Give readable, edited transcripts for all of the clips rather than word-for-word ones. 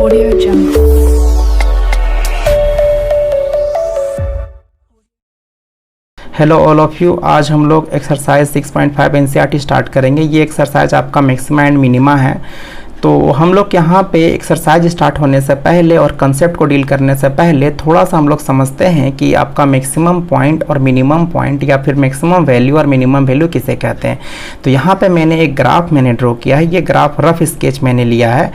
Audio Jungle. Hello all of you, आज हम लोग एक्सरसाइज 6.5 एनसीईआरटी स्टार्ट करेंगे। ये एक्सरसाइज आपका मैक्सिमा एंड मिनिमा है। तो हम लोग यहाँ पे एक्सरसाइज स्टार्ट होने से पहले और कंसेप्ट को डील करने से पहले थोड़ा सा हम लोग समझते हैं कि आपका मैक्सिमम पॉइंट और मिनिमम पॉइंट या फिर मैक्सिमम वैल्यू और मिनिमम वैल्यू किसे कहते हैं। तो यहाँ पे मैंने एक ग्राफ ड्रॉ किया है। ये ग्राफ रफ स्केच मैंने लिया है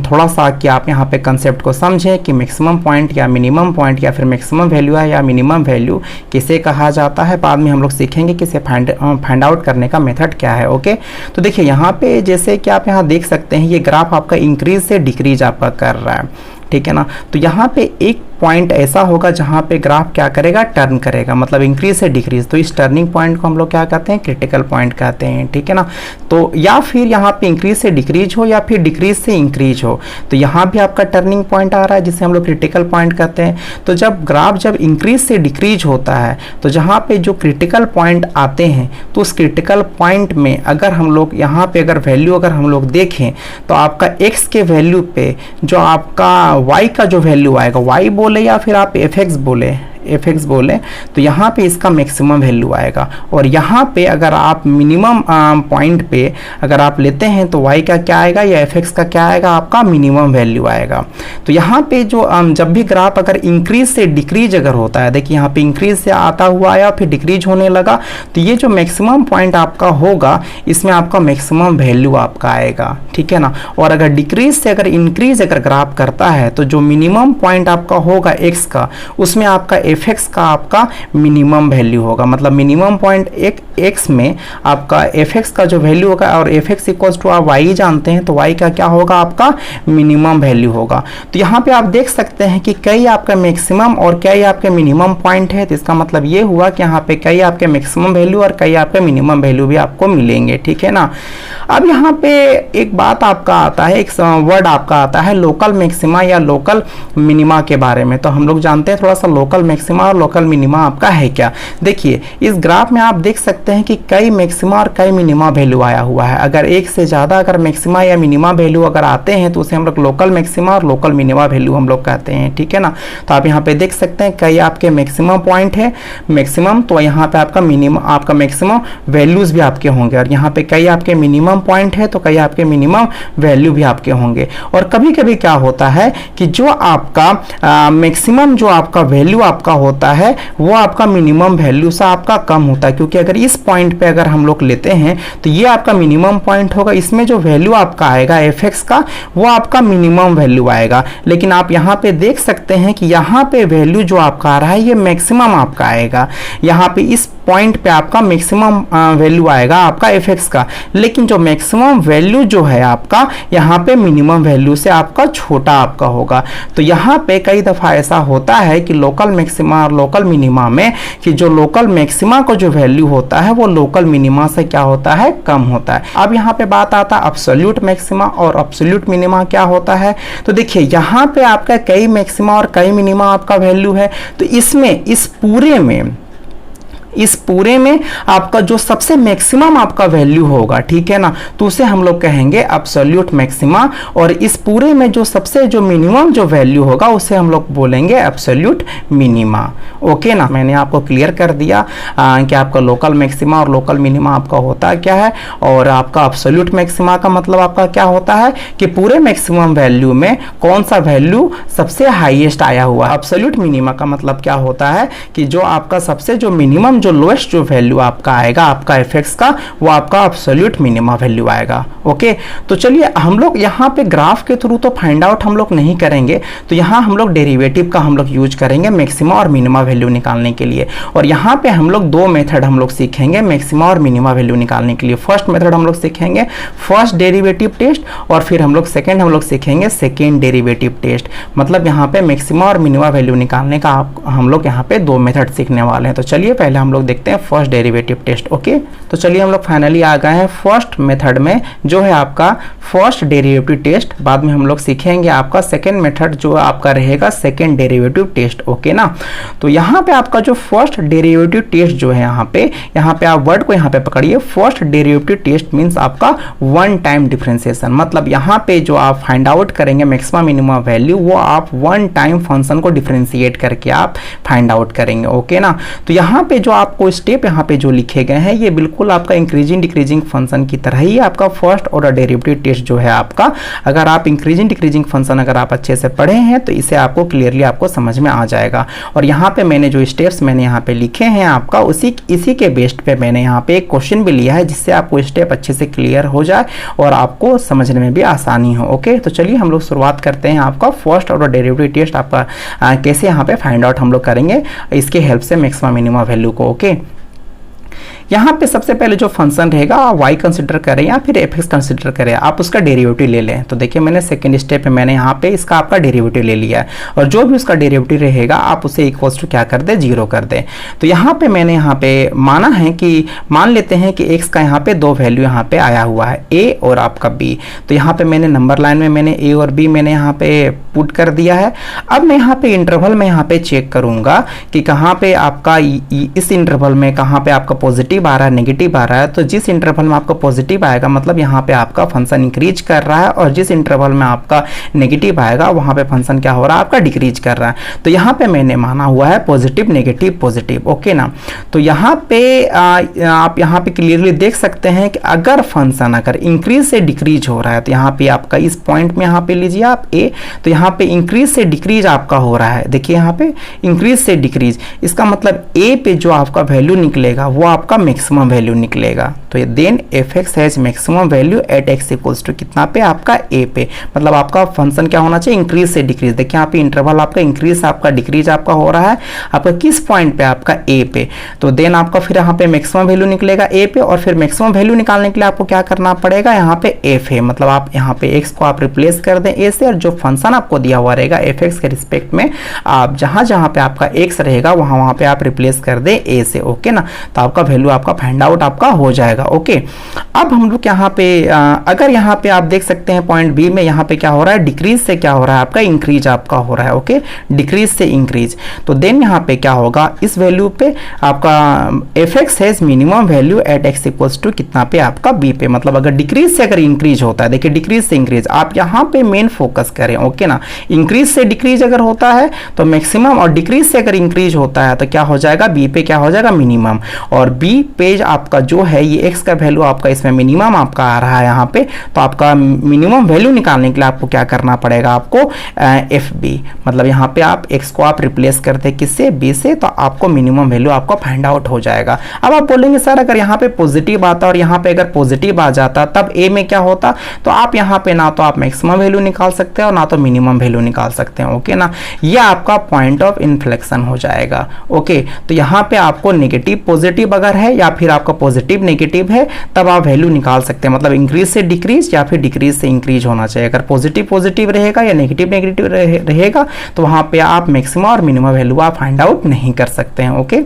थोड़ा सा कि आप यहाँ पे कंसेप्ट को समझें कि मैक्सिमम पॉइंट या मिनिमम पॉइंट या फिर मैक्सिमम वैल्यू है या मिनिमम वैल्यू किसे कहा जाता है। बाद में हम लोग सीखेंगे कि इसे फाइंड आउट करने का मेथड क्या है। ओके, तो देखिए यहाँ पे जैसे कि आप यहाँ देख सकते हैं ये ग्राफ आपका इंक्रीज से डिक्रीज आपका कर रहा है, ठीक है ना। तो यहाँ पे एक पॉइंट ऐसा होगा जहाँ पे ग्राफ क्या करेगा, टर्न करेगा, मतलब इंक्रीज से डिक्रीज। तो इस टर्निंग पॉइंट को हम लोग क्या कहते हैं, क्रिटिकल पॉइंट कहते हैं, ठीक है ना। तो या फिर यहाँ पे इंक्रीज से डिक्रीज हो या फिर डिक्रीज से इंक्रीज हो, तो यहाँ भी आपका टर्निंग पॉइंट आ रहा है जिसे हम लोग क्रिटिकल पॉइंट कहते हैं। तो जब ग्राफ जब इंक्रीज से डिक्रीज होता है तो जहाँ पे जो क्रिटिकल पॉइंट आते हैं तो उस क्रिटिकल पॉइंट में अगर हम लोग यहाँ पे अगर वैल्यू अगर हम लोग देखें तो आपका x के वैल्यू पे जो आपका y का जो वैल्यू आएगा, y बोले या फिर आप fx बोले, तो यहाँ पे इसका मैक्सिमम वैल्यू आएगा। और यहाँ पे अगर आप मिनिमम पॉइंट पे अगर आप लेते हैं तो y का क्या आएगा या fx का क्या आएगा, आपका मिनिमम वैल्यू आएगा। तो यहाँ पे जो जब भी ग्राफ अगर इंक्रीज से डिक्रीज अगर होता है, देखिए यहाँ पे इंक्रीज से आता हुआ आया फिर डिक्रीज होने लगा, तो ये जो मैक्सिमम पॉइंट आपका होगा इसमें आपका मैक्सिमम वैल्यू आपका आएगा, ठीक है ना। और अगर डिक्रीज से अगर इंक्रीज अगर ग्राफ करता है तो जो मिनिमम पॉइंट आपका होगा x का, उसमें आपका fx का आपका मिनिमम वैल्यू होगा। मतलब मिनिमम पॉइंट x में आपका fx का जो वैल्यू होगा, और fx इक्वल्स टू आप y जानते हैं, तो y का क्या होगा, आपका मिनिमम वैल्यू होगा। तो यहाँ पे आप देख सकते हैं कि कई आपका मैक्सिमम और कई आपके मिनिमम पॉइंट है। तो इसका मतलब ये हुआ कि यहाँ पे कई आपके मैक्सिमम वैल्यू और कई आपके मिनिमम वैल्यू भी आपको मिलेंगे, ठीक है ना। अब यहाँ पे एक बात आपका आता है, एक वर्ड आपका आता है लोकल मैक्सिमा या लोकल मिनिमा के बारे में। तो हम लोग जानते हैं थोड़ा सा लोकल मैक्सिमा और लोकल मिनिमा आपका है क्या। देखिए इस ग्राफ में आप देख सकते हैं कि कई मैक्सिमा और कई मिनिमा वैल्यू आया हुआ है। अगर एक से ज़्यादा अगर मैक्सिमा या मिनिमा वैल्यू अगर आते हैं तो उसे हम लोग लोकल मैक्सिमा और लोकल मिनिमा वैल्यू हम लोग कहते हैं, ठीक है ना। तो आप यहाँ पे देख सकते हैं कई आपके मैक्सिमम पॉइंट है मैक्सिमम, तो यहाँ पे आपका मिनिमम आपका मैक्सिमम वैल्यूज भी आपके होंगे। और यहाँ पे कई आपके मिनिमम पॉइंट है तो कई आपके मिनिमम वैल्यू भी आपके होंगे। और कभी कभी क्या होता है कि जो आपका मैक्सिमम जो आपका वैल्यू आपका होता है वो आपका मिनिमम वैल्यू से आपका कम होता है, क्योंकि अगर इस पॉइंट पे अगर हम लोग लेते हैं तो ये आपका मिनिमम पॉइंट होगा, इसमें जो वैल्यू आपका आएगा fx का वो आपका मिनिमम वैल्यू आएगा। लेकिन आप यहाँ पे देख सकते हैं कि यहाँ पे वैल्यू जो आपका आ रहा है ये मैक्सिमम आपका आएगा। यहाँ पे इस पॉइंट पे आपका मैक्सिमम वैल्यू आएगा आपका fx का, लेकिन जो मैक्सिमम वैल्यू जो है आपका यहाँ पे मिनिमम वैल्यू से आपका छोटा आपका होगा। तो यहाँ पे कई दफ़ा ऐसा होता है कि लोकल मैक्सिमा और लोकल मिनिमा में कि जो लोकल मैक्सिमा का जो वैल्यू होता है वो लोकल मिनिमा से क्या होता है, कम होता है। अब यहाँ पे बात आता है एब्सोल्यूट मैक्सिमा और एब्सोल्यूट मिनिमा क्या होता है। तो देखिए यहाँ पे आपका कई मैक्सिमा और कई मिनिमा आपका वैल्यू है। तो इसमें इस पूरे में आपका जो सबसे मैक्सिमम आपका वैल्यू होगा, ठीक है ना, तो उसे हम लोग कहेंगे एब्सोल्यूट मैक्सिमा। और इस पूरे में जो सबसे जो मिनिमम जो वैल्यू होगा उसे हम लोग बोलेंगे एब्सोल्यूट मिनिमा। ओके ना, मैंने आपको क्लियर कर दिया कि आपका लोकल मैक्सिमा और लोकल मिनिमा आपका होता क्या है। और आपका एब्सोल्यूट मैक्सिमा का मतलब आपका क्या होता है कि पूरे मैक्सिमम वैल्यू में कौन सा वैल्यू सबसे हाईएस्ट आया हुआ है। एब्सोल्यूट मिनिमा का मतलब क्या होता है कि जो आपका सबसे जो मिनिमम जो लोएस्ट जो वैल्यू आपका आएगा आपका fx का वो आपका एब्सोल्यूट मिनिमा वैल्यू आएगा। ओके, तो चलिए हम लोग यहाँ पे ग्राफ के थ्रू तो फाइंड आउट हम लोग नहीं करेंगे, तो यहाँ हम लोग डेरिवेटिव का हम लोग यूज करेंगे मैक्सिमा और मिनिमा वैल्यू निकालने के लिए। और यहाँ पे हम लोग दो मेथड हम लोग सीखेंगे मैक्सिमा और मिनिमा वैल्यू निकालने के लिए। फर्स्ट मेथड हम लोग सीखेंगे फर्स्ट डेरिवेटिव टेस्ट, और फिर हम लोग सेकेंड हम लोग सीखेंगे सेकेंड डेरिवेटिव टेस्ट। मतलब यहाँ पे मैक्सिमा और मिनिमा वैल्यू निकालने का हम लोग यहाँ पे दो मेथड सीखने वाले हैं। तो चलिए पहले हम हम लोग देखते हैं फर्स्ट डेरिवेटिव टेस्ट। ओके, तो चलिए हम लोग फाइनली आ गए हैं फर्स्ट मेथड में, जो है आपका फर्स्ट डेरिवेटिव टेस्ट। बाद में हम लोग सीखेंगे आपका सेकेंड मेथड, जो आपका रहेगा सेकेंड डेरिवेटिव टेस्ट। ओके ना, तो यहाँ पे आपका जो फर्स्ट डेरिवेटिव टेस्ट जो है, यहाँ पे आप वर्ड को यहाँ पे पकड़िए। फर्स्ट डेरिवेटिव टेस्ट मीन्स आपका वन टाइम डिफरेंशिएशन, मतलब यहाँ पे जो आप फाइंड आउट करेंगे मैक्सिमम मिनिमम वैल्यू, वो आप वन टाइम फंक्शन को डिफरेंशिएट करके आप फाइंड आउट करेंगे। ओके ना, तो यहाँ पे जो आपको स्टेप यहाँ पे जो लिखे गए हैं, ये बिल्कुल आपका इंक्रीजिंग डिक्रीजिंग फंक्शन की तरह ही आपका फर्स्ट ऑर्डर डेरिवेटिव टेस्ट जो है आपका, अगर आप इंक्रीजिंग डिक्रीजिंग फंक्शन अगर आप अच्छे से पढ़े हैं तो इसे आपको क्लियरली आपको समझ में आ जाएगा। और यहाँ पे मैंने जो स्टेप्स मैंने यहाँ पे लिखे हैं आपका, इसी के बेस्ड पे मैंने यहाँ पे एक क्वेश्चन भी लिया है, जिससे आपको स्टेप अच्छे से क्लियर हो जाए और आपको समझने में भी आसानी हो। ओके, तो चलिए हम लोग शुरुआत करते हैं। आपका फर्स्ट ऑर्डर डेरिवेटिव टेस्ट आपका कैसे यहाँ पे फाइंड आउट हम लोग करेंगे इसके हेल्प से मैक्सिमम मिनिमम वैल्यू को। ओके, यहाँ पे सबसे पहले जो फंक्शन रहेगा y कंसिडर करें या फिर fx कंसिडर करें, आप उसका डेरिवेटिव ले लें। तो देखिए मैंने सेकंड स्टेप में मैंने यहाँ पे इसका आपका डेरिवेटिव ले लिया है, और जो भी उसका डेरिवेटिव रहेगा आप उसे इक्वल्स टू क्या कर दे, 0 कर दे। तो यहाँ पे मैंने यहाँ पे माना है कि मान लेते हैं कि x का यहाँ पे दो वैल्यू यहाँ पे आया हुआ है, a और आपका b। तो यहाँ पे मैंने नंबर लाइन में मैंने a और b मैंने यहाँ पे पुट कर दिया है। अब मैं यहाँ पे इंटरवल में यहाँ पे चेक करूंगा कि कहाँ पे आपका इस इंटरवल में कहाँ पे आपका पॉजिटिव आ रहा है, नेगेटिव आ रहा है। तो जिस इंटरवल में आपका पॉजिटिव आएगा मतलब यहाँ पे आपका फंक्शन इंक्रीज कर रहा है, और जिस इंटरवल में आपका नेगेटिव आएगा वहां पे फंक्शन क्या हो रहा है, आपका डिक्रीज कर रहा है। तो यहाँ पे मैंने माना हुआ है पॉजिटिव नेगेटिव पॉजिटिव। ओके ना, तो यहाँ पे आप यहाँ पे क्लियरली देख सकते हैं कि अगर फंक्शन अगर इंक्रीज से डिक्रीज हो रहा है, तो यहाँ पे आपका इस पॉइंट में यहाँ पे लीजिए आप ए, तो यहाँ पे इंक्रीज से डिक्रीज आपका हो रहा है। देखिए यहाँ पे इंक्रीज से डिक्रीज, इसका मतलब ए पे जो आपका वैल्यू निकलेगा वो आपका मैक्सिमम वैल्यू निकलेगा। तो then fx has maximum value at x equals to कितना पे, आपका a पे। मतलब आपका फंक्शन क्या होना चाहिए, इंक्रीज से डिक्रीज। देखिए यहाँ पे इंटरवल आपका इंक्रीज आपका डिक्रीज आपका हो रहा है, आपका किस पॉइंट पे, आपका a पे। तो देन आपका फिर यहाँ पे मैक्सिमम वैल्यू निकलेगा a पे, और फिर मैक्सिमम वैल्यू निकालने के लिए आपको क्या करना पड़ेगा, यहाँ पे f है, मतलब आप यहाँ पे x को आप रिप्लेस कर दें a से, और जो फंक्शन आपको दिया हुआ रहेगा fx के रिस्पेक्ट में आप जहां जहां पे आपका x रहेगा वहां पे आप रिप्लेस कर दें a से। ओके ना, तो आपका वैल्यू आपका फाइंड आउट आपका हो जाएगा। ओके, अब हम लोग यहाँ पे अगर यहाँ पे आप देख सकते हैं पॉइंट बी में यहाँ पे क्या हो रहा है, डिक्रीज से क्या हो रहा है, आपका इंक्रीज आपका हो रहा है। ओके, डिक्रीज से इंक्रीज। तो देन यहाँ पे क्या होगा, इस वैल्यू पे आपका fx has minimum value at x equals to कितना पे, आपका b पे। मतलब अगर डिक्रीज से अगर इंक्रीज होता है, देखिए डिक्रीज से इंक्रीज आप यहाँ पे मेन फोकस करें। ओके ना, इंक्रीज से डिक्रीज अगर होता है तो मैक्सिमम, और डिक्रीज से अगर इंक्रीज होता है तो क्या हो जाएगा, b पे क्या हो जाएगा, मिनिमम। और b पे आपका जो है ये x का वैल्यू आपका इसमें मिनिमम आपका आ रहा है यहाँ पे, तो आपका मिनिमम वैल्यू निकालने के लिए आपको क्या करना पड़ेगा, आपको fb, मतलब यहाँ पे आप x को आप रिप्लेस करते किससे, b से, तो आपको मिनिमम वैल्यू आपको फाइंड आउट हो जाएगा। अब आप बोलेंगे सर अगर यहाँ पे पॉजिटिव आता और यहाँ पे अगर पॉजिटिव आ जाता तब a में क्या होता, तो आप यहाँ पे ना तो आप मैक्सिमम वैल्यू निकाल सकते हैं और ना तो मिनिमम वैल्यू निकाल सकते हैं। ओके ना, यह आपका पॉइंट ऑफ इन्फ्लेक्शन हो जाएगा। ओके, तो यहाँ पे आपको नेगेटिव पॉजिटिव अगर है या फिर आपका पॉजिटिव नेगेटिव है तब आप वैल्यू निकाल सकते हैं। मतलब इंक्रीज से डिक्रीज या फिर डिक्रीज से इंक्रीज होना चाहिए। अगर पॉजिटिव पॉजिटिव रहेगा या नेगेटिव नेगेटिव रहेगा तो वहां पे आप मैक्सिमम और मिनिमम वैल्यू आप फाइंड आउट नहीं कर सकते हैं। ओके,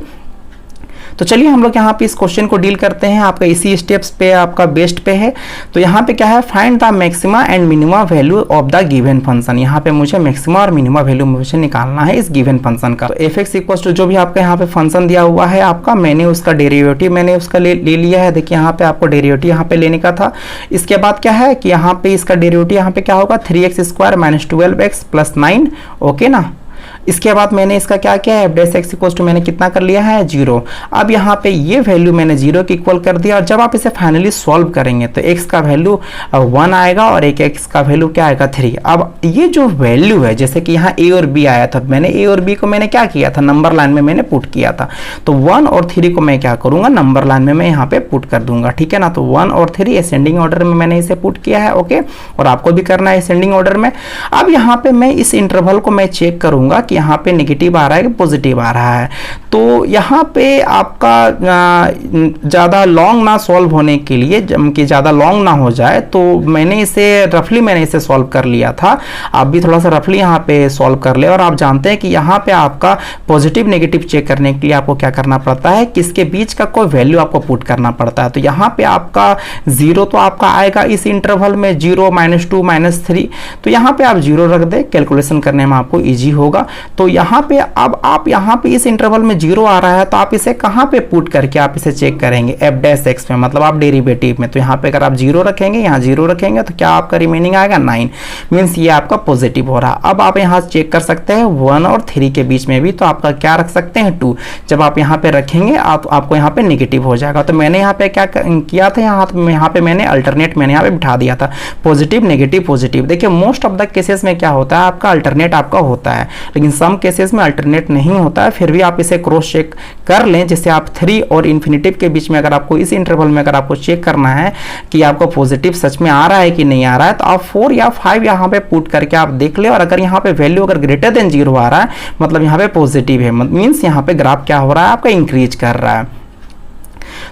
तो चलिए हम लोग यहाँ पे इस क्वेश्चन को डील करते हैं। आपका इसी स्टेप्स पे आपका बेस्ट पे है। तो यहाँ पे क्या है, find the maxima and minima value of the given function. यहाँ पे मुझे मैक्सिमा और मिनिमा वैल्यू मुझे निकालना है इस गिवन फंक्शन का। तो f(x) इक्वल टू जो भी आपका यहाँ पे फंक्शन दिया हुआ है आपका, मैंने उसका डेरिवेटिव मैंने उसका ले लिया है। देखिए यहाँ पे आपको डेरिवेटिव यहाँ पे लेने का था। इसके बाद क्या है कि यहाँ पे इसका डेरिवेटिव यहाँ पे क्या होगा, 3x² - 12x + 9। ओके ना, इसके बाद मैंने इसका क्या किया है, f(x) इक्वल टू मैंने कितना कर लिया है, 0। अब यहाँ पे ये वैल्यू मैंने 0 के इक्वल कर दिया। और जब आप इसे फाइनली सॉल्व करेंगे तो x का वैल्यू 1 आएगा और एक x का वैल्यू क्या आएगा, 3। अब ये जो वैल्यू है, जैसे कि यहाँ a और b आया था, मैंने a और b को मैंने क्या किया था, नंबर लाइन में मैंने पुट किया था। तो 1 और 3 को मैं क्या करूंगा, नंबर लाइन में मैं यहाँ पे पुट कर दूंगा। ठीक है ना, तो 1 और 3 असेंडिंग ऑर्डर में मैंने इसे पुट किया है। ओके, और आपको भी करना है असेंडिंग ऑर्डर में। अब यहाँ पे मैं इस इंटरवल को मैं चेक करूंगा कि कि यहाँ पे नेगेटिव आ रहा है कि पॉजिटिव आ रहा है। तो यहाँ पे आपका ज़्यादा लॉन्ग ना सॉल्व होने के लिए, कि ज़्यादा लॉन्ग ना हो जाए, तो मैंने इसे सॉल्व कर लिया था। आप भी थोड़ा सा रफली यहाँ पे सॉल्व कर ले। और आप जानते हैं कि यहाँ पे आपका पॉजिटिव नेगेटिव चेक करने के लिए आपको क्या करना पड़ता है, किसके बीच का कोई वैल्यू आपको पुट करना पड़ता है। तो यहाँ पे आपका 0 तो आपका आएगा इस इंटरवल में, 0, -2, -3, तो यहाँ पे आप 0 रख दे, कैलकुलेशन करने में आपको ईजी होगा। तो यहाँ पे अब आप यहाँ पे इस इंटरवल में 0 आ रहा है, तो आप इसे कहाँ पे पुट करके आप इसे चेक करेंगे, f' में, मतलब आप डेरिवेटिव में। तो यहाँ पे अगर आप 0 रखेंगे, यहाँ 0 रखेंगे, तो क्या आपका रिमेनिंग आएगा 9, मीन्स ये आपका पॉजिटिव हो रहा। अब आप यहाँ चेक कर सकते हैं 1 और 3 के बीच में भी, तो आपका क्या रख सकते हैं 2। जब आप यहाँ पे रखेंगे आपको यहाँ पे नेगेटिव हो जाएगा। तो मैंने यहाँ पे क्या किया था, यहाँ पे मैंने अल्टरनेट मैंने यहाँ पे बिठा दिया था, पॉजिटिव नेगेटिव पॉजिटिव। देखिए मोस्ट ऑफ द केसेस में क्या होता है, आपका अल्टरनेट आपका होता है, लेकिन सम केसेस में अल्टरनेट नहीं होता है। फिर भी आप इसे क्रॉस चेक कर लें, जिससे आप 3 और इन्फिनिटिव के बीच में अगर आपको इस इंटरवल में अगर आपको चेक करना है कि आपको पॉजिटिव सच में आ रहा है कि नहीं आ रहा है, तो आप 4 या 5 यहाँ पे पुट करके आप देख ले। और अगर यहाँ पे वैल्यू अगर ग्रेटर देन 0 आ रहा है, मतलब यहाँ पे पॉजिटिव है, मीन्स यहाँ पे ग्राफ क्या हो रहा है, आपका इंक्रीज कर रहा है।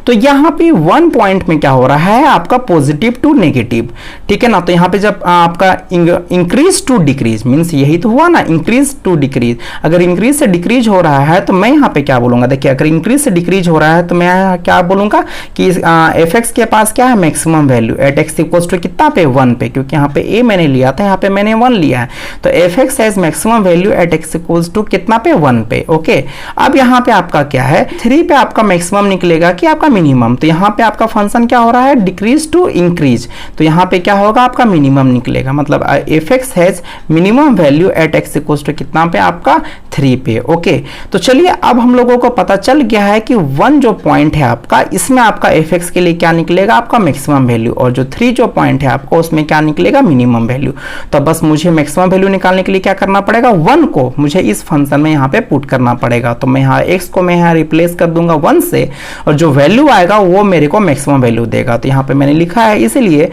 तो यहाँ पे 1 पॉइंट में क्या हो रहा है, आपका पॉजिटिव टू नेगेटिव, ठीक है ना। तो यहाँ पे जब आपका इंक्रीज टू डिक्रीज, मीन्स यही तो हुआ ना, इंक्रीज टू डिक्रीज। अगर इंक्रीज से डिक्रीज हो रहा है तो मैं यहाँ पे क्या बोलूंगा, देखिए अगर इंक्रीज से डिक्रीज हो रहा है तो मैं क्या बोलूंगा कि f(x) के पास क्या है, maximum value at x equals to कितना पे, 1 पे, क्योंकि यहाँ पे a मैंने लिया था, यहाँ पे मैंने 1 लिया है। तो f(x) has maximum value at x equals to कितना पे, 1 पे। ओके, अब यहाँ पे आपका क्या है, 3 पे आपका मैक्सिमम निकलेगा कि आपका मिनिमम। तो यहाँ पे आपका फंक्शन क्या हो रहा है, डिक्रीज टू इंक्रीज। तो यहाँ पे क्या होगा, आपका मिनिमम निकलेगा, मतलब f(x) has minimum value at x equals to कितना पे, आपका 3 पे। ओके, तो चलिए अब हम लोगों को पता चल गया है कि 1 जो पॉइंट है आपका, इसमें आपका f(x) के लिए क्या निकलेगा, आपका मैक्सिमम वैल्यू, और जो 3 जो पॉइंट है आपको उसमें क्या निकलेगा, मिनिमम वैल्यू। तो बस मुझे मैक्सिमम वैल्यू निकालने के लिए क्या करना पड़ेगा, 1 को मुझे इस फंक्शन में यहाँ पे पुट करना पड़ेगा। तो मैं यहाँ x को मैं यहाँ रिप्लेस कर दूंगा 1 से, और जो वैल्यू आएगा वो मेरे को मैक्सिमम वैल्यू देगा। तो यहाँ पे मैंने लिखा है, इसलिए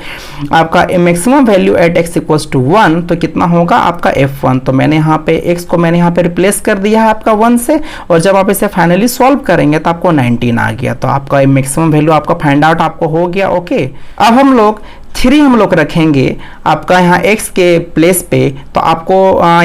आपका maximum value at x equals to 1, तो कितना होगा आपका f1। तो मैंने यहाँ पे x को मैंने यहाँ पे रिप्लेस कर दिया है आपका 1 से, और जब आप इसे फाइनली सॉल्व करेंगे तो आपको 19 आ गया। तो आपका मैक्सिमम वैल्यू आपका फाइंड आउट आपको हो गया। ओके, अब हम लोग 3 हम लोग रखेंगे आपका यहाँ x के प्लेस पे, तो आपको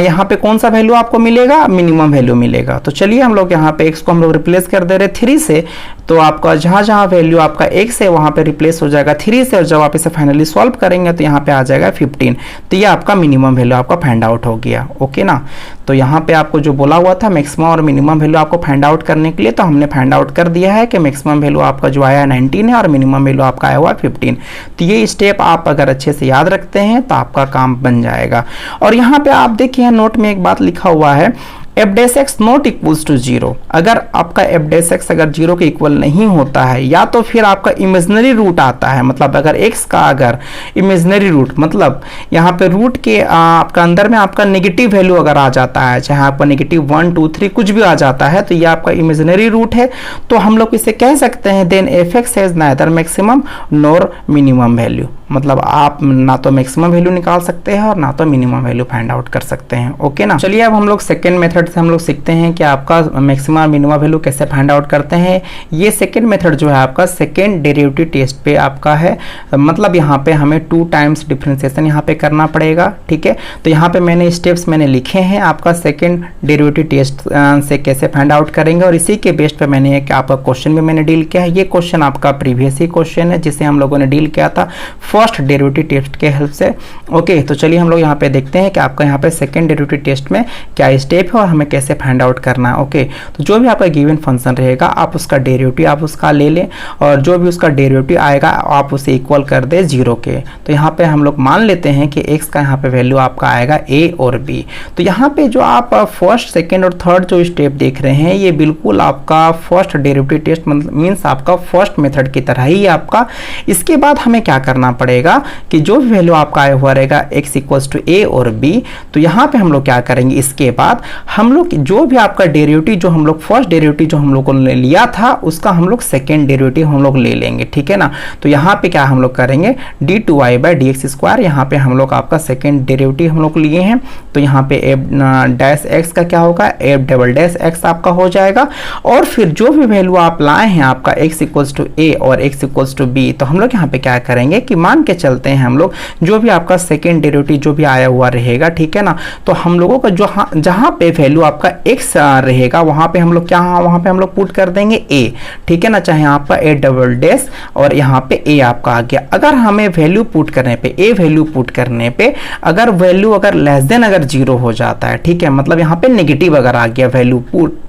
यहाँ पे कौन सा वैल्यू आपको मिलेगा, मिनिमम वैल्यू मिलेगा। तो चलिए हम लोग यहाँ पे x को हम लोग रिप्लेस कर दे रहे 3 से, तो आपका जहाँ जहाँ वैल्यू आपका x है वहाँ पे रिप्लेस हो जाएगा 3 से, और जब आप इसे फाइनली सॉल्व करेंगे तो यहाँ पे आ जाएगा 15। तो ये आपका मिनिमम वैल्यू आपका फाइंड आउट हो गया। ओके ना, तो यहाँ पे आपको जो बोला हुआ था मैक्सिमम और मिनिमम वैल्यू आपको फाइंड आउट करने के लिए, तो हमने फाइंड आउट कर दिया है कि मैक्सिमम वैल्यू आपका जो आया 19 है और मिनिमम वैल्यू आपका आया हुआ 15। तो ये स्टेप आप अगर अच्छे से याद रखते हैं तो आपका काम बन जाएगा। और यहाँ पे आप देखिए नोट में एक बात लिखा हुआ है, f' नॉट इक्वल्स टू 0। अगर आपका f' अगर 0 के इक्वल नहीं होता है, या तो फिर आपका इमेजिनरी रूट आता है, मतलब अगर x का अगर इमेजिनरी रूट, मतलब यहाँ पे रूट के आपका अंदर में आपका नेगेटिव वैल्यू अगर आ जाता है, चाहे आपका -1, 2, 3 कुछ भी आ जाता है, तो ये आपका इमेजिनरी रूट है। तो हम लोग इसे कह सकते हैं then f(x) has neither maximum nor minimum value, मतलब आप ना तो मैक्सिमम वैल्यू निकाल सकते हैं और ना तो मिनिमम वैल्यू फाइंड आउट कर सकते हैं। ओके ना, चलिए अब हम लोग सेकेंड मेथड से हम लोग सीखते हैं कि आपका मैक्सिमम मिनिमम वैल्यू कैसे फाइंड आउट करते हैं। ये सेकेंड मेथड जो है आपका सेकेंड डेरिवेटिव टेस्ट पे आपका है, मतलब यहाँ पे हमें 2 टाइम्स डिफरेंशिएशन यहाँ पे करना पड़ेगा। ठीक है, तो यहाँ पे मैंने स्टेप्स मैंने लिखे हैं आपका सेकेंड डेरिवेटिव टेस्ट से कैसे फाइंड आउट करेंगे, और इसी के बेस पे मैंने एक आपका क्वेश्चन भी मैंने डील किया है। ये क्वेश्चन आपका प्रीवियस ही क्वेश्चन है जिसे हम लोगों ने डील किया था फर्स्ट डेरिवेटिव टेस्ट के हेल्प से। ओके, तो चलिए हम लोग यहाँ पे देखते हैं कि आपका यहाँ पे सेकेंड डेरिवेटिव टेस्ट में क्या स्टेप है और हमें कैसे फाइंड आउट करना है। ओके, तो जो भी आपका गिवन फंक्शन रहेगा आप उसका डेरिवेटिव आप उसका ले लें, और जो भी उसका डेरिवेटिव आएगा आप उसे इक्वल कर दे 0 के। तो यहाँ पे हम लोग मान लेते हैं कि x का यहाँ पे वैल्यू आपका आएगा a और b। तो यहाँ पे जो आप फर्स्ट सेकेंड और थर्ड जो स्टेप देख रहे हैं ये बिल्कुल आपका फर्स्ट डेरिवेटिव टेस्ट मीन्स आपका फर्स्ट मेथड की तरह ही आपका। इसके बाद हमें क्या करना पड़ेगा कि जो भी वैल्यू आपका आया हुआ रहेगा x इक्वल्स टू a और b, तो यहाँ पे हम लोग क्या करेंगे, इसके बाद हम हम लोग जो भी आपका डेरिवेटिव जो हम लोग फर्स्ट डेरिवेटिव जो हम लोग को लिया था उसका हम लोग सेकेंड डेरिवेटिव हम लोग ले लेंगे, ठीक है ना। तो यहाँ पे क्या हम लोग करेंगे, d2y/dx², यहाँ पे हम लोग आपका सेकेंड डेरिवेटिव हम लोग लिए हैं, तो यहाँ पे f' का क्या होगा, f" आपका हो जाएगा। और फिर जो भी वैल्यू आप लाए हैं आपका x = a और x = b, तो हम लोग यहाँ पे क्या करेंगे कि मान के चलते हैं हम लोग जो भी आपका सेकेंड डेरिवेटिव जो भी आया हुआ रहेगा, ठीक है ना, तो हम लोगों का जो जहाँ पे वैल्यू आपका x रहेगा वहाँ पे हम लोग क्या, वहाँ पे हम लोग पुट कर देंगे a, ठीक है ना, चाहे आपका a" और यहाँ पे a आपका आ गया। अगर हमें वैल्यू पुट करने पे, a वैल्यू पुट करने पे अगर वैल्यू अगर लेस देन अगर 0 हो जाता है, ठीक है, मतलब यहाँ पे नेगेटिव अगर आ गया वैल्यू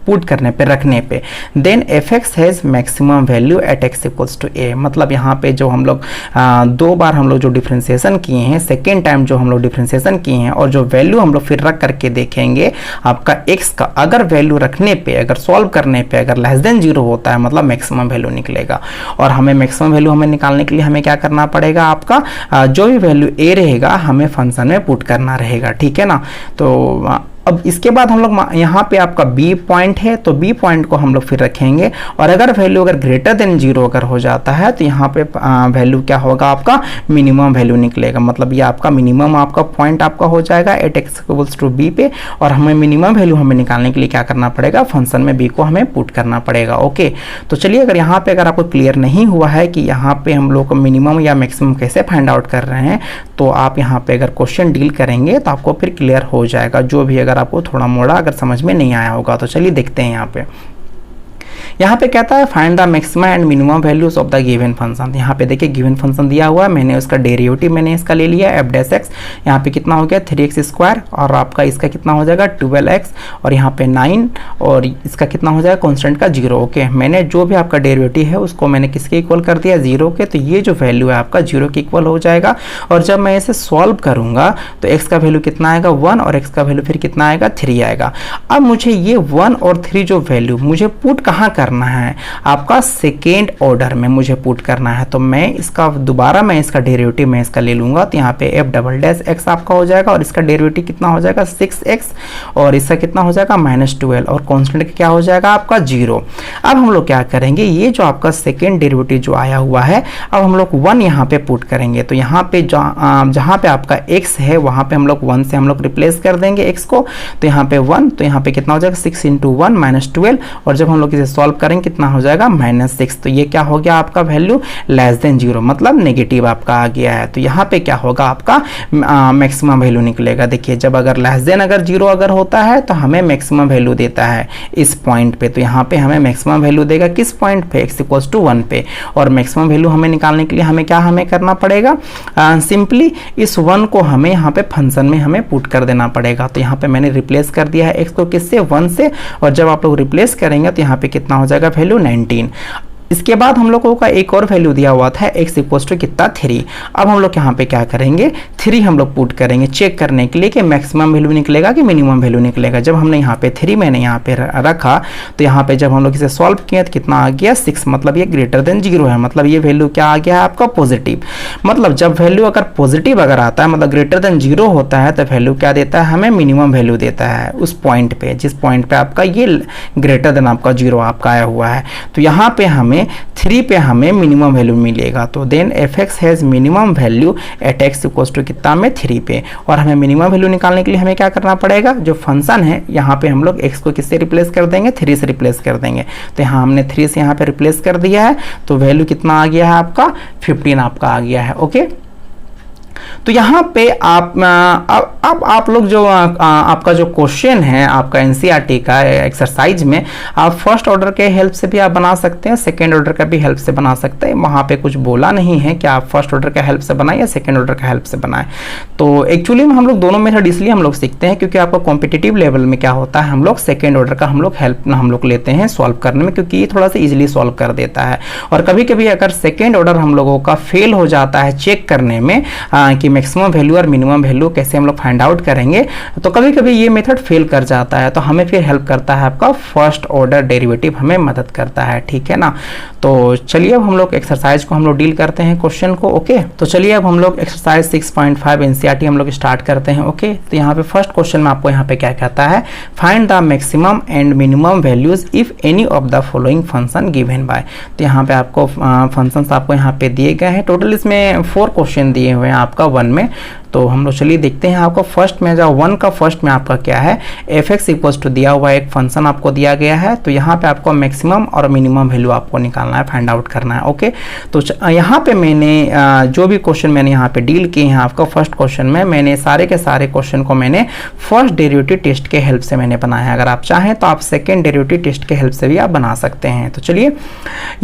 पुट करने पे, रखने पे, then fx has maximum value at x = a। मतलब यहाँ पे जो हम लोग दो बार हम लोग जो डिफरेंशिएशन किए हैं, सेकेंड टाइम जो हम लोग डिफरेंशिएशन किए हैं और जो वैल्यू हम लोग फिर रख करके देखेंगे आपका x का अगर वैल्यू रखने पे, अगर सॉल्व करने पे अगर लेस देन 0 होता है मतलब मैक्सिमम वैल्यू निकलेगा। और हमें मैक्सिमम वैल्यू हमें निकालने के लिए हमें क्या करना पड़ेगा, आपका जो भी वैल्यू a रहेगा हमें फंक्शन में पुट करना रहेगा, ठीक है ना। तो अब इसके बाद हम लोग यहाँ पे आपका b पॉइंट है, तो b पॉइंट को हम लोग फिर रखेंगे और अगर वैल्यू अगर ग्रेटर देन 0 अगर हो जाता है तो यहाँ पे वैल्यू क्या होगा, आपका मिनिमम वैल्यू निकलेगा। मतलब ये आपका मिनिमम आपका पॉइंट आपका हो जाएगा एट x = b पे, और हमें मिनिमम वैल्यू हमें निकालने के लिए क्या करना पड़ेगा, फंक्शन में b को हमें पुट करना पड़ेगा। ओके, तो चलिए अगर यहाँ पे अगर आपको क्लियर नहीं हुआ है कि यहाँ पे हम लोग मिनिमम या मैक्सिमम कैसे फाइंड आउट कर रहे हैं, तो आप यहाँ पे अगर क्वेश्चन डील करेंगे तो आपको फिर क्लियर हो जाएगा, जो भी अगर आपको थोड़ा मोड़ा अगर समझ में नहीं आया होगा। तो चलिए देखते हैं यहाँ पे कहता है find the maximum and minimum values of the given function. यहाँ पे देखिए गिवन फंक्शन दिया हुआ है, मैंने उसका डेरिवेटिव मैंने इसका ले लिया f', यहाँ पे कितना हो गया 3x² और आपका इसका कितना हो जाएगा 12x और यहाँ पे 9 और इसका कितना हो जाएगा कांस्टेंट का 0। ओके, मैंने जो भी आपका डेरिवेटिव है उसको मैंने किसके इक्वल कर दिया, 0 के, तो ये जो वैल्यू है आपका 0 के इक्वल हो जाएगा। और जब मैं इसे सॉल्व करूंगा तो x का वैल्यू कितना आएगा 1 और x का वैल्यू फिर कितना आएगा 3 आएगा। अब मुझे ये 1 और 3 जो वैल्यू मुझे पुट कहाँ करना है, आपका सेकेंड ऑर्डर में मुझे पुट करना है। तो मैं इसका दोबारा मैं इसका डेरिवेटिव मैं इसका ले लूंगा, तो यहाँ पे f'(x) आपका हो जाएगा और इसका डेरिवेटिव कितना हो जाएगा 6x और इसका कितना हो जाएगा -12 और कांस्टेंट क्या हो जाएगा आपका 0। अब हम लोग क्या करेंगे, ये जो आपका सेकेंड डेरिवेटिव जो आया हुआ है अब हम लोग 1 यहाँ पे पुट करेंगे। तो यहाँ पे जहाँ पे आपका x है वहाँ पे हम लोग 1 से हम लोग रिप्लेस कर देंगे x को, तो यहाँ पे 1, तो यहाँ पे कितना हो जाएगा 6 × 1 -12 और जब हम लोग इसे सॉल्व करेंगे कितना हो जाएगा -6। तो ये क्या हो गया आपका वैल्यू लेस देन 0 मतलब नेगेटिव आपका आ गया है। तो यहाँ पे क्या होगा आपका मैक्सिमम वैल्यू निकलेगा। देखिए जब अगर लेस देन अगर 0 अगर होता है तो हमें मैक्सिमम वैल्यू देता है इस पॉइंट पे, तो यहाँ पे हमें मैक्सिमम वैल्यू देगा किस पॉइंट पे, x = 1 पे। और मैक्सिमम वैल्यू हमें निकालने के लिए हमें क्या हमें करना पड़ेगा, सिंपली इस 1 को हमें यहाँ पे फंक्शन में हमें पुट कर देना पड़ेगा। तो यहाँ पे मैंने रिप्लेस कर दिया है x को किससे 1 से, और जब आप लोग रिप्लेस करेंगे तो यहाँ पे कितना हो जाएगा वैल्यू 19। इसके बाद हम लोगों का एक और वैल्यू दिया हुआ था x = कितना 3। अब हम लोग यहाँ पे क्या करेंगे 3 हम लोग पुट करेंगे चेक करने के लिए कि मैक्सिमम वैल्यू निकलेगा कि मिनिमम वैल्यू निकलेगा। जब हमने यहाँ पे 3 मैंने यहाँ पे रखा तो यहाँ पे जब हम लोग इसे सॉल्व किए तो कितना आ गया 6, मतलब ये ग्रेटर देन 0 है, मतलब ये वैल्यू क्या आ गया है आपका पॉजिटिव। मतलब जब वैल्यू अगर पॉजिटिव अगर आता है मतलब ग्रेटर देन 0 होता है तो वैल्यू क्या देता है हमें मिनिमम वैल्यू देता है उस पॉइंट पे, जिस पॉइंट पे आपका ये ग्रेटर देन आपका 0 आपका आया हुआ है। तो यहाँ पे हमें 3 पे हमें मिनिमम वैल्यू मिलेगा। तो then fx has minimum value at x = कितना में 3 पे, और हमें मिनिमम वैल्यू निकालने के लिए हमें क्या करना पड़ेगा, जो फंक्शन है यहाँ पे हम लोग x को किससे रिप्लेस कर देंगे 3 से रिप्लेस कर देंगे। तो यहाँ हमने 3 से यहाँ पे रिप्लेस कर दिया है, तो वैल्यू कितना आ गया है आपका 15 आपका आ गया है। ओके, तो यहाँ पे अब आप लोग जो आपका जो क्वेश्चन है आपका एनसीईआरटी का एक्सरसाइज में आप फर्स्ट ऑर्डर के हेल्प से भी आप बना सकते हैं, सेकंड ऑर्डर का भी हेल्प से बना सकते हैं। वहाँ पे कुछ बोला नहीं है कि आप फर्स्ट ऑर्डर का हेल्प से बनाएं या सेकंड ऑर्डर का हेल्प से बनाएं। तो एक्चुअली में हम लोग दोनों मेथड इसलिए हम लोग सीखते हैं क्योंकि आपका कॉम्पिटिटिव लेवल में क्या होता है हम लोग सेकेंड ऑर्डर का हम लोग हेल्प हम लोग लेते हैं सॉल्व करने में, क्योंकि ये थोड़ा सा ईजिली सॉल्व कर देता है। और कभी कभी अगर सेकेंड ऑर्डर हम लोगों का फेल हो जाता है चेक करने में कि मैक्सिमम वैल्यू और मिनिमम वैल्यू कैसे हम लोग फाइंड आउट करेंगे। तो कभी कभी ये मेथड फेल कर जाता है, तो हमें फिर हेल्प करता है आपका फर्स्ट ऑर्डर डेरिवेटिव, हमें मदद करता है, ठीक है ना। तो चलिए अब हम लोग एक्सरसाइज को हम लोग डील करते हैं क्वेश्चन को। ओके, तो चलिए अब हम लोग एक्सरसाइज 6.5 एनसीईआरटी हम लोग स्टार्ट करते हैं। ओके, तो यहाँ पे फर्स्ट क्वेश्चन में आपको यहाँ पे क्या कहता है, find the maximum and minimum values if any of the following function given by. तो यहाँ पे आपको फंक्शंस आपको यहाँ पे दिए गए हैं। टोटल इसमें 4 क्वेश्चन दिए हुए हैं आपका 1 में। तो हम लोग चलिए देखते हैं आपको फर्स्ट में जो 1 का फर्स्ट में आपका क्या है, एफ एक्स इक्वल्स टू दिया हुआ एक फंक्शन आपको दिया गया है। तो यहाँ पे आपको मैक्सिमम और मिनिमम वैल्यू आपको निकालना है, फाइंड आउट करना है। ओके, तो यहाँ पे मैंने जो भी क्वेश्चन मैंने यहाँ पे डील किए हैं आपका फर्स्ट क्वेश्चन में, मैंने सारे के सारे क्वेश्चन को मैंने फर्स्ट डेरिवेटिव टेस्ट के हेल्प से मैंने बनाया है। अगर आप चाहें तो आप सेकेंड डेरिवेटिव टेस्ट के हेल्प से भी आप बना सकते हैं। तो चलिए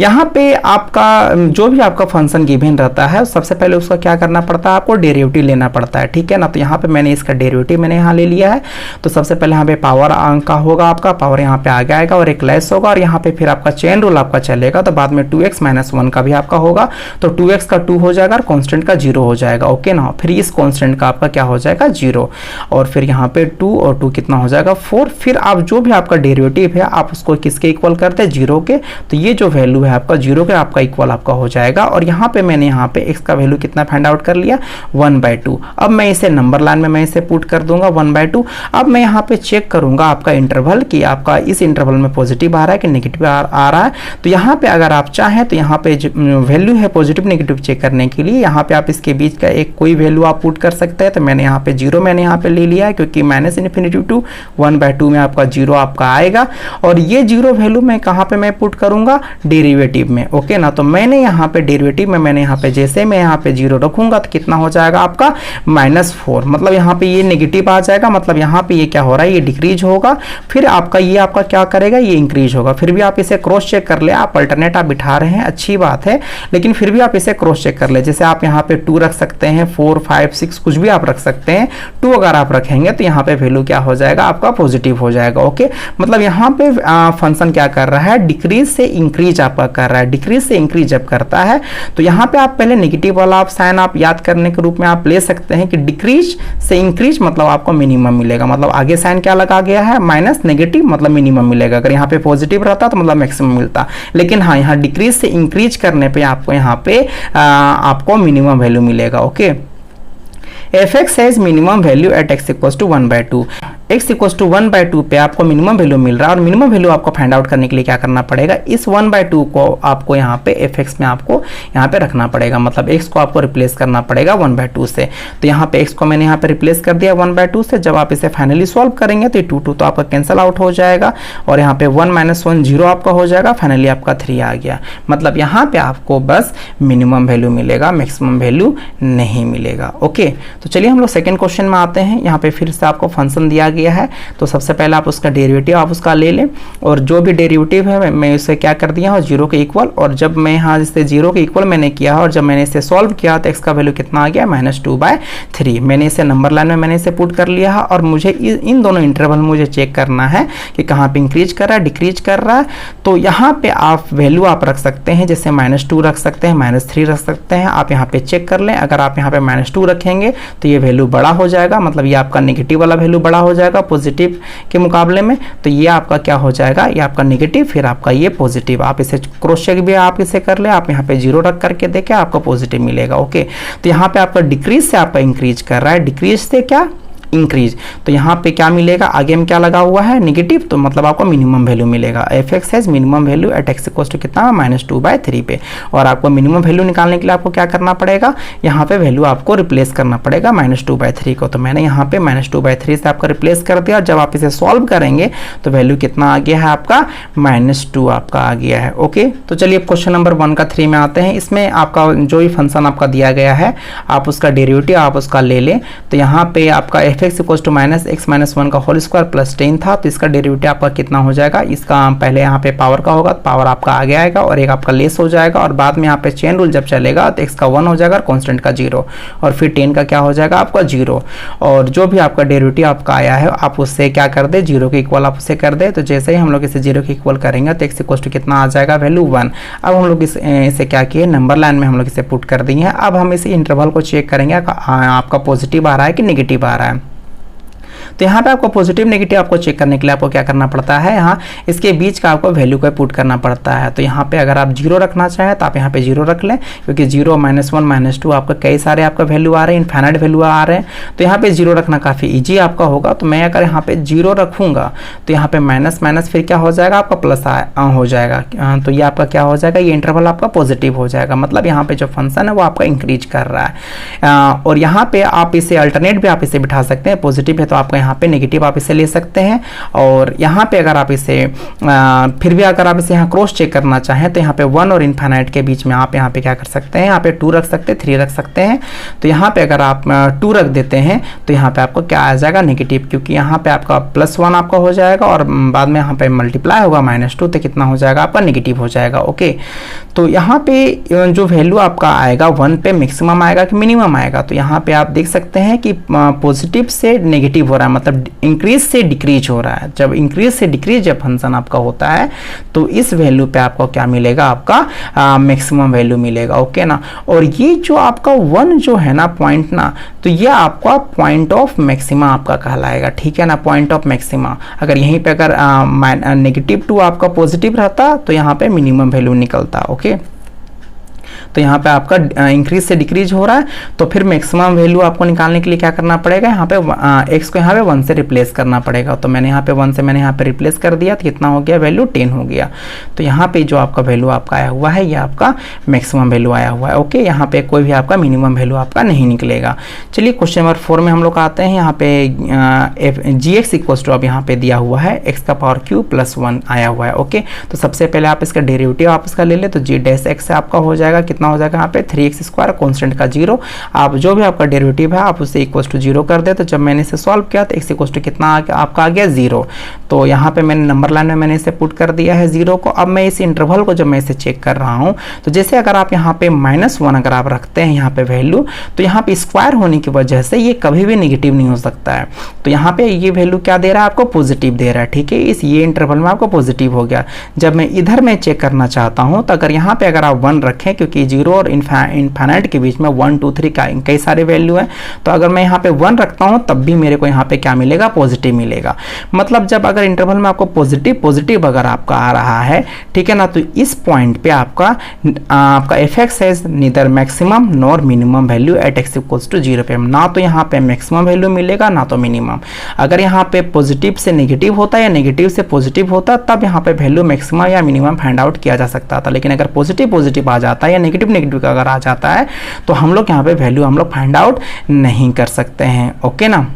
यहाँ पे आपका जो भी आपका फंक्शन गिवन रहता है सबसे पहले उसका क्या करना पड़ता है, आपको डेरिवेटिव लेना पड़ता है, ठीक है ना। तो यहाँ पे मैंने इसका डेरिवेटिव मैंने यहाँ ले लिया है। तो सबसे पहले यहाँ पे पावर अंक का होगा, आपका पावर यहाँ पे आगे आएगा और एक लेस होगा, और यहाँ पे फिर आपका चेन रूल आपका चलेगा। तो बाद में 2x - 1 का भी आपका होगा। तो 2x का 2 हो जाएगा और कांस्टेंट का 0 हो जाएगा। ओके ना, फिर इस कांस्टेंट का आपका क्या हो जाएगा 0, और फिर यहाँ पे 2 और 2 कितना हो जाएगा 4। फिर आप जो भी आपका डेरिवेटिव है आप उसको किसके इक्वल करते हैं, 0 के। तो ये जो वैल्यू है आपका 0 के आपका इक्वल आपका हो जाएगा। और यहाँ पे मैंने यहाँ पे x का वैल्यू कितना फाइंड आउट कर लिया 1/2। अब मैं इसे नंबर लाइन में मैं इसे पुट कर दूंगा 1/2। अब मैं यहाँ पे चेक करूंगा आपका इंटरवल कि आपका इस इंटरवल में पॉजिटिव आ रहा है कि नेगेटिव आ रहा है। तो यहाँ पे अगर आप चाहें तो यहाँ पे वैल्यू है पॉजिटिव नेगेटिव चेक करने के लिए, यहाँ पे आप इसके बीच का एक कोई वैल्यू आप पुट कर सकते हैं। तो मैंने यहाँ पे 0 मैंने यहाँ पे ले लिया है, क्योंकि -∞ टू 1/2 में आपका 0 आपका आएगा। और ये 0 वैल्यू मैं कहाँ पे मैं पुट करूंगा, डेरिवेटिव में। ओके ना, तो मैंने यहाँ पे डेरिवेटिव में मैंने यहाँ पे जैसे मैं यहाँ पे 0 रखूंगा तो कितना हो जाएगा आपका -4। मतलब यहाँ पे ये नेगेटिव आ जाएगा, मतलब यहाँ पे ये क्या हो रहा है, ये डिक्रीज होगा। फिर आपका ये आपका क्या करेगा, ये इंक्रीज होगा। फिर भी आप इसे क्रॉस चेक कर ले, आप अल्टरनेट आप बिठा रहे हैं अच्छी बात है, लेकिन फिर भी आप इसे क्रॉस चेक कर ले। जैसे आप यहाँ पे 2 रख सकते हैं, 4, 5, 6 कुछ भी आप रख सकते हैं। 2 अगर आप रखेंगे तो यहाँ पे वैल्यू क्या हो जाएगा आपका पॉजिटिव हो जाएगा। ओके, मतलब यहाँ पे फंक्शन क्या कर रहा है, डिक्रीज से इंक्रीज आपका कर रहा है। डिक्रीज से इंक्रीज जब करता है तो यहाँ पे आप पहले नेगेटिव वाला आप साइन आप याद करने के रूप में आप ले सकते हैं कि डिक्रीज से इंक्रीज मतलब आपको मिनिमम मिलेगा। मतलब आगे साइन क्या लगा गया है, माइनस, नेगेटिव मतलब मिनिमम मिलेगा। अगर यहाँ पे पॉजिटिव रहता तो मतलब मैक्सिमम मिलता, लेकिन हाँ यहाँ डिक्रीज से इंक्रीज करने पे आपको यहाँ पे आपको मिनिमम वैल्यू मिलेगा। Okay, f x has minimum value at x equals to 1/2। x equals to 1/2 पे आपको मिनिमम वैल्यू मिल रहा है, और मिनिमम वैल्यू आपको फाइंड आउट करने के लिए क्या करना पड़ेगा, इस 1/2 को आपको यहाँ पे एफ एक्स में आपको यहाँ पे रखना पड़ेगा। मतलब x को आपको रिप्लेस करना पड़ेगा 1/2 से। तो यहाँ पे x को मैंने यहाँ पे रिप्लेस कर दिया 1/2 से। जब आप इसे फाइनली सॉल्व करेंगे तो 2 तो आपका कैंसिल आउट हो जाएगा, और यहाँ पे 1 - 1 0 आपका हो जाएगा। फाइनली आपका 3 आ गया। मतलब यहाँ पे आपको बस मिनिमम वैल्यू मिलेगा, मैक्सिमम वैल्यू नहीं मिलेगा। ओके, तो चलिए हम लोग सेकंड क्वेश्चन में आते हैं। यहाँ पे फिर से आपको फंक्शन दिया गया है, तो सबसे पहले आप उसका डेरिवेटिव आप उसका ले लें, और जो भी डेरिवेटिव है मैं उसे क्या कर दिया हूँ 0 के इक्वल। और जब मैं यहाँ इसे 0 के इक्वल मैंने किया और जब मैंने इसे सॉल्व किया तो x का वैल्यू कितना आ गया -2/3। मैंने इसे नंबर लाइन में मैंने इसे पुट कर लिया है, और मुझे इन दोनों इंटरवल मुझे चेक करना है कि कहाँ पे इंक्रीज कर रहा है, डिक्रीज कर रहा है। तो यहाँ पे आप वैल्यू आप रख सकते हैं, जैसे -2 रख सकते हैं, -3 रख सकते हैं। आप यहाँ पे चेक कर लें, अगर आप यहाँ पे -2 रखेंगे तो ये वैल्यू बड़ा हो जाएगा, मतलब ये आपका नेगेटिव वाला वैल्यू बड़ा हो जाएगा पॉजिटिव के मुकाबले में। तो ये आपका क्या हो जाएगा, ये आपका नेगेटिव, फिर आपका ये पॉजिटिव। आप इसे क्रॉस चेक भी आप इसे कर ले, आप यहाँ पे 0 रख करके देखें आपको पॉजिटिव मिलेगा। ओके, तो यहाँ पे आपका डिक्रीज से आपका इंक्रीज कर रहा है, डिक्रीज से क्या इंक्रीज। तो यहाँ पे क्या मिलेगा, आगे में क्या लगा हुआ है नेगेटिव, तो मतलब आपको मिनिमम वैल्यू मिलेगा। F x has minimum value at x equals to कितना -2/3 पे। और आपको मिनिमम वैल्यू निकालने के लिए आपको क्या करना पड़ेगा, यहाँ पे वैल्यू आपको रिप्लेस करना पड़ेगा -2/3 को। तो मैंने यहाँ पे -2/3 से आपका रिप्लेस कर दिया। जब आप इसे सॉल्व करेंगे तो वैल्यू कितना आ गया है आपका -2 आपका आ गया है। ओके, तो चलिए क्वेश्चन नंबर 1 का 3 में आते हैं। इसमें आपका जो भी फंक्शन आपका दिया गया है आप उसका डेरिवेटिव आप उसका ले लें। तो यहाँ पे आपका f f x equal to minus x minus one का होल स्क्वायर प्लस 10 था, तो इसका डेरिवेटिव आपका कितना हो जाएगा, इसका पहले यहाँ पे पावर का होगा तो पावर आपका आगे आएगा और एक आपका लेस हो जाएगा, और बाद में यहाँ पे चेन रूल जब चलेगा तो एक्स का 1 हो जाएगा और कॉन्स्टेंट का 0, और फिर 10 का क्या हो जाएगा आपका 0, और जो भी आपका डेरिवेटिव आपका आया है आप उससे क्या कर दे, 0 के इक्वल आप उससे कर दे। तो जैसे ही हम लोग इसे 0 के इक्वल करेंगे तो एक्स इक्वल टू कितना आ जाएगा, वैल्यू 1। अब हम लोग इसे क्या किए, नंबर लाइन में हम लोग इसे पुट कर दिए हैं। अब हम इस इंटरवल को चेक करेंगे आपका पॉजिटिव आ रहा है कि नेगेटिव आ रहा है। तो यहाँ पे आपको पॉजिटिव नेगेटिव आपको चेक करने के लिए आपको क्या करना पड़ता है, यहाँ इसके बीच का आपको वैल्यू को पुट करना पड़ता है। तो यहाँ पे अगर आप 0 रखना चाहें तो आप यहाँ पे 0 रख लें, क्योंकि 0 -1 -2 आपका कई सारे आपका वैल्यू आ रहे हैं, इनफाइनाइट वैल्यू आ रहे हैं, तो यहाँ पे 0 रखना काफ़ी ईजी आपका होगा। तो मैं अगर यहाँ पे 0 रखूँगा तो यहाँ पे माइनस माइनस फिर क्या हो जाएगा आपका प्लस हो जाएगा, तो ये आपका क्या हो जाएगा, ये इंटरवल आपका पॉजिटिव हो जाएगा, मतलब यहाँ पे जो फंक्शन है वो आपका इंक्रीज कर रहा है। और यहाँ पे आप इसे अल्टरनेट भी आप इसे बिठा सकते हैं, पॉजिटिव है तो आपका यहाँ पे नेगेटिव आप इसे ले सकते हैं। और यहाँ पे अगर आप इसे फिर भी अगर आप इसे यहाँ क्रॉस चेक करना चाहें तो यहाँ पे 1 और इनफाइनाइट के बीच में आप यहाँ पे क्या कर सकते हैं, यहाँ पे 2 रख सकते हैं, 3 रख सकते हैं। तो यहाँ पे अगर आप 2 रख देते हैं तो यहाँ पे आपको क्या आ जाएगा, नेगेटिव, क्योंकि यहाँ पे आपका +1 आपका हो जाएगा और बाद में यहाँ पे मल्टीप्लाई होगा -2, तो कितना हो जाएगा आपका, नेगेटिव हो जाएगा। ओके, तो यहाँ पे जो वैल्यू आपका आएगा 1 पे मैक्सिमम आएगा कि मिनिमम आएगा, तो यहाँ पे आप देख सकते हैं कि पॉजिटिव से नेगेटिव हो रहा है, मतलब इंक्रीज से डिक्रीज हो रहा है। जब इंक्रीज से डिक्रीज जब फंक्शन आपका होता है तो इस वैल्यू पे आपको क्या मिलेगा, आपका मैक्सिमम वैल्यू मिलेगा। ओके ना, और ये जो आपका 1 जो है ना पॉइंट ना, तो ये आपका पॉइंट ऑफ मैक्सिमा आपका कहलाएगा, ठीक है ना, पॉइंट ऑफ मैक्सिमा। अगर यहीं पे अगर -2 आपका पॉजिटिव रहता तो यहाँ पे मिनिमम वैल्यू निकलता। ओके, तो यहाँ पे आपका इंक्रीज से डिक्रीज हो रहा है, तो फिर मैक्सिमम वैल्यू आपको निकालने के लिए क्या करना पड़ेगा, यहाँ पे एक्स को यहाँ पे 1 से रिप्लेस करना पड़ेगा। तो मैंने यहाँ पे 1 से मैंने यहाँ पे रिप्लेस कर दिया, तो कितना हो गया, वैल्यू 10 हो गया। तो यहाँ पे जो आपका वैल्यू आपका आया हुआ है ये आपका मैक्सिमम वैल्यू आया हुआ है। ओके, यहाँ पे कोई भी आपका मिनिमम वैल्यू आपका नहीं निकलेगा। चलिए क्वेश्चन नंबर 4 में हम लोग आते हैं। यहाँ पे जी एक्स इक्वल टू अब यहाँ पे दिया हुआ है एक्स का पावर क्यूब +1 आया हुआ है। ओके, तो सबसे पहले आप इसका डेरिवेटिव आप इसका ले ले, तो जी डैश एक्स आपका हो जाएगा, कितना हो जाएगा यहाँ पे 3x² कॉन्स्टेंट का 0। आप जो भी आपका डेरिवेटिव है आप उसे इक्वल टू 0 कर दे। तो जब मैंने इसे सॉल्व किया तो x इक्वल टू कितना आपका आ गया 0। तो यहाँ पे मैंने नंबर लाइन में मैंने इसे पुट कर दिया है 0 को। अब मैं इस इंटरवल को जब मैं इसे चेक कर रहा हूँ तो जैसे अगर आप यहाँ पे -1 अगर आप रखते हैं यहाँ पे वैल्यू, तो यहाँ पे स्क्वायर होने की वजह से ये कभी भी नेगेटिव नहीं हो सकता है। तो यहाँ पे ये वैल्यू क्या दे रहा है आपको, पॉजिटिव दे रहा है, ठीक है, इस ये इंटरवल में आपको पॉजिटिव हो गया। जब मैं इधर में चेक करना चाहता हूँ तो अगर यहाँ पे अगर आप 1 रखें, क्योंकि 0 और इनफाइनाइट के बीच में 1 2 3 का कई सारे वैल्यू हैं, तो अगर मैं यहाँ पे 1 रखता हूँ तब भी मेरे को यहाँ पे क्या मिलेगा, पॉजिटिव मिलेगा। मतलब जब अगर इंटरवल में आपको पॉजिटिव अगर आपका आ रहा है, ठीक है ना, तो इस पॉइंट पे आपका f x has neither maximum nor minimum value at x equals to 0 पे, ना तो यहाँ पे मैक्सिमम वैल्यू मिलेगा ना तो मिनिमम। अगर यहाँ पे पॉजिटिव से नेगेटिव होता या नेगेटिव से पॉजिटिव होता तब यहाँ पे वैल्यू मैक्सिमम या मिनिमम फाइंड आउट किया जा सकता था, लेकिन अगर पॉजिटिव आ जाता है या नेगेटिव अगर आ जाता है तो हम लोग यहाँ पे वैल्यू हम लोग फाइंड आउट नहीं कर सकते हैं। ओके ना।